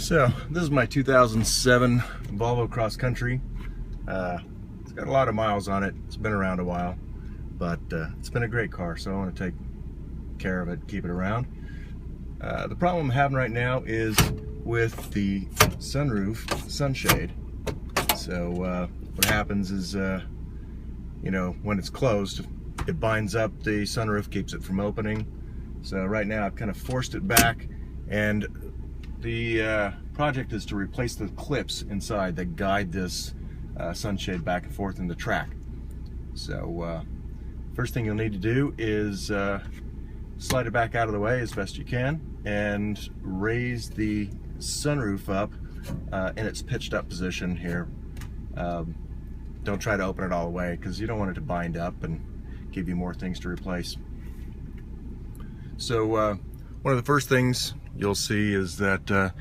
So this is my 2007 Volvo Cross Country. It's got a lot of miles on it. It's been around a while, but it's been a great car, so I want to take care of it, keep it around. The problem I'm having right now is with the sunroof sunshade. So what happens is, you know, when it's closed, it binds up the sunroof, keeps it from opening. So right now I've kind of forced it back, and the project is to replace the clips inside that guide this sunshade back and forth in the track. So first thing you'll need to do is slide it back out of the way as best you can and raise the sunroof up in its pitched up position here. Don't try to open it all the way because you don't want it to bind up and give you more things to replace. So one of the first things you'll see is that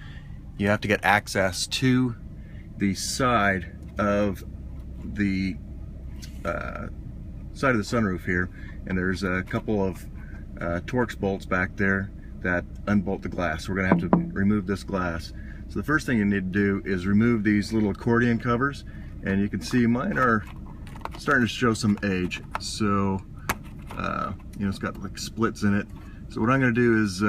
you have to get access to the side of the sunroof here, and there's a couple of Torx bolts back there that unbolt the glass. We're going to have to remove this glass. So the first thing you need to do is remove these little accordion covers, and you can see mine are starting to show some age. So you know, it's got like splits in it. So what I'm going to do is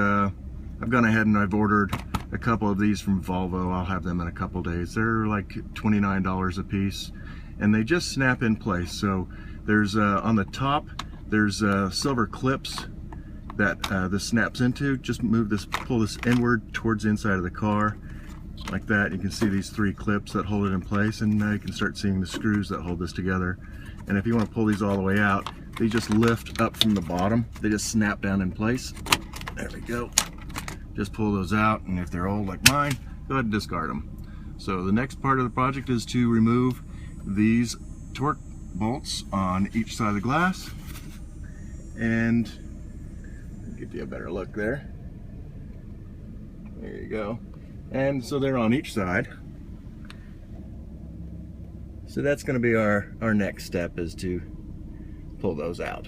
I've gone ahead and I've ordered a couple of these from Volvo. I'll have them in a couple days. They're like $29 a piece, and they just snap in place. So there's on the top, there's silver clips that this snaps into. Just move this, pull this inward towards the inside of the car like that. You can see these three clips that hold it in place, and now you can start seeing the screws that hold this together. And if you want to pull these all the way out, they just lift up from the bottom. They just snap down in place. There we go. Just pull those out, and if they're old like mine, go ahead and discard them. So the next part of the project is to remove these torque bolts on each side of the glass, and give you a better look there. There you go. And so they're on each side. So that's going to be our next step, is to pull those out.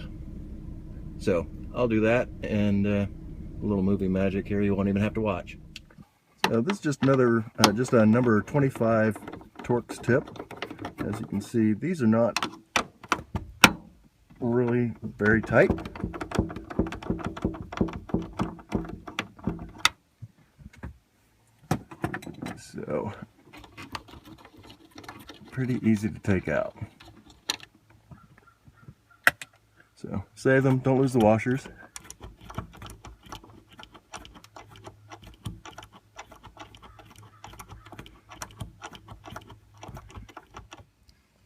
So I'll do that, and a little movie magic here you won't even have to watch. So this is just another, just a number 25 Torx tip. As you can see, these are not really very tight. So pretty easy to take out. So save them, don't lose the washers.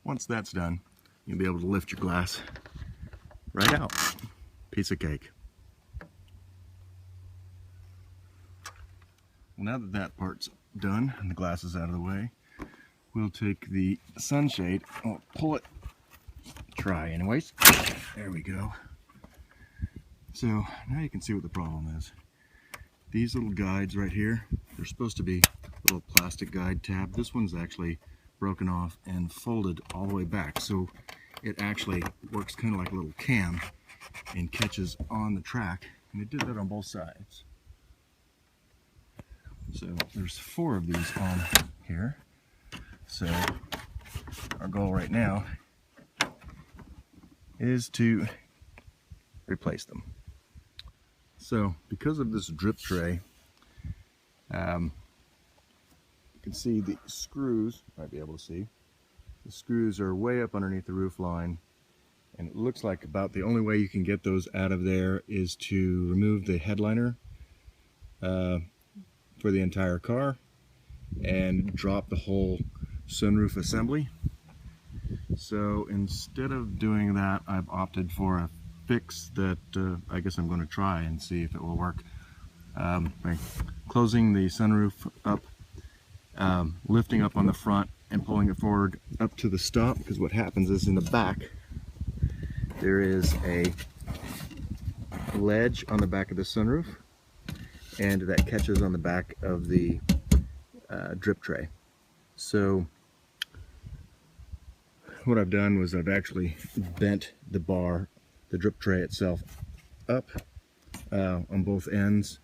Once that's done, you'll be able to lift your glass right out. Piece of cake. Well, now that that part's done and the glass is out of the way, we'll take the sunshade, I'll pull it, try anyways. There we go. So now you can see what the problem is. These little guides right here, they're supposed to be a little plastic guide tab. This one's actually broken off and folded all the way back, so it actually works kind of like a little cam and catches on the track, and it did that on both sides. So there's 4 of these on here. So our goal right now is to replace them. So because of this drip tray, you can see the screws, might be able to see, the screws are way up underneath the roof line, and it looks like about the only way you can get those out of there is to remove the headliner for the entire car and drop the whole sunroof assembly. So instead of doing that, I've opted for a fix that I guess I'm going to try and see if it will work. By closing the sunroof up, lifting up on the front and pulling it forward up to the stop, because what happens is in the back there is a ledge on the back of the sunroof, and that catches on the back of the drip tray. So what I've done was I've actually bent the bar, the drip tray itself, up on both ends,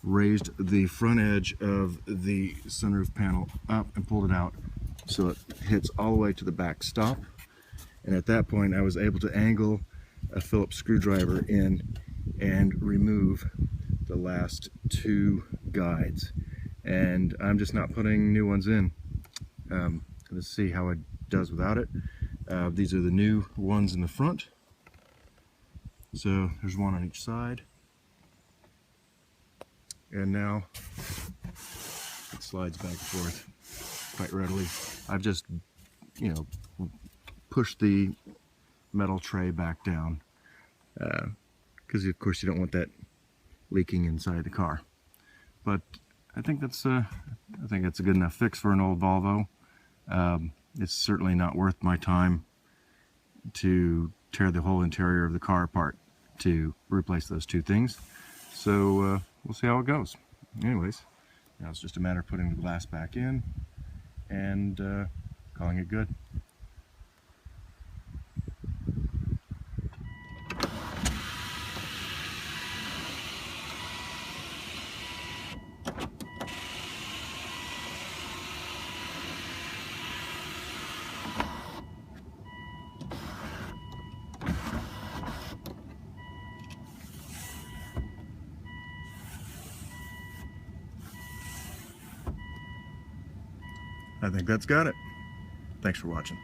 raised the front edge of the sunroof panel up and pulled it out so it hits all the way to the back stop. And at that point I was able to angle a Phillips screwdriver in and remove the last two guides. And I'm just not putting new ones in. Let's see how it does without it. These are the new ones in the front. So there's one on each side. And now it slides back and forth quite readily. I've just, you know, pushed the metal tray back down because of course you don't want that leaking inside the car. But I think that's a good enough fix for an old Volvo. It's certainly not worth my time to tear the whole interior of the car apart to replace those two things. So we'll see how it goes. Anyways, now it's just a matter of putting the glass back in and calling it good. I think that's got it. Thanks for watching.